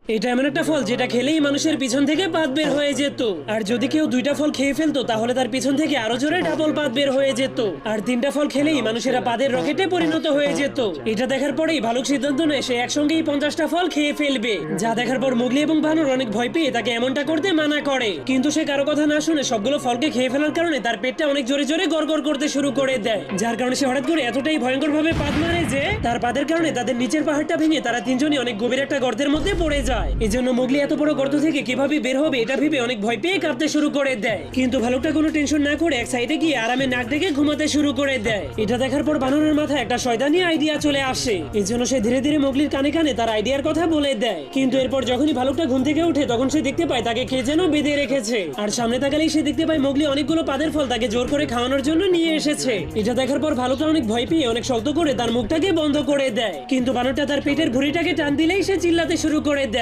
এটা এমন একটা ফল যেটা খেলেই মানুষের পিছন থেকে পাত বের হয়ে যেত। আর যদি কেউ দুইটা ফল খেয়ে ফেলতো তাহলে তার পিছন থেকে আরো জোরে ডাবল পাত বের হয়ে যেত। আর তিনটা ফল খেলেই মানুষেরা পাদের রকেটে পরিণত হয়ে যেত। এটা দেখার পরেই ভালুক সিদ্ধান্ত নেয় সে একসঙ্গেই 50টা ফল খেয়ে ফেলবে। যা দেখার পর মোগলি এবং বানর অনেক ভয় পেয়ে তাকে এমনটা করতে মানা করে, কিন্তু সে কারো কথা না শুনে সবগুলো ফলকে খেয়ে ফেলার কারণে তার পেটটা অনেক জোরে জোরে গড়গড় করতে শুরু করে দেয়। যার কারণে সে হঠাৎ করে এতটাই ভয়ঙ্কর ভাবে পাত মারে যে তার পাদের কারণে তাদের নিচের পাহাড়টা ভেঙে তারা তিনজনই অনেক গভীর একটা গর্তের মধ্যে পড়ে যায়। এজন্য মোগলি এত বড় গর্ত থেকে কিভাবে বের হবে এটা ভেবে অনেক ভয় পেয়ে কাঁপতে শুরু করে দেয়। কিন্তু ভালুকটা কোনো টেনশন না করে এক সাইডে গিয়ে আরামে নাক ডেকে ঘুমাতে শুরু করে দেয়। এটা দেখার পর বানরের মাথায় একটা শয়তানি আইডিয়া চলে আসে। এজন্য সে ধীরে ধীরে মোগলির কানে কানে তার আইডিয়ার কথা বলে দেয়। কিন্তু এরপর যখনই ভালুকটা ঘুম থেকে উঠে তখন সে দেখতে পায় তাকে কে যেন বেঁধে রেখেছে। আর সামনে তাকালেই সে দেখতে পায় মোগলি অনেকগুলো পাদের ফল তাকে জোর করে খাওয়ানোর জন্য নিয়ে এসেছে। এটা দেখার পর ভালুকটা অনেক ভয় পেয়ে অনেক শক্ত করে তার মুখটাকে বন্ধ করে দেয়। কিন্তু বানরটা তার পেটের ভুঁড়িটাকে টান দিলেই সে চিল্লাতে শুরু করে দেয়।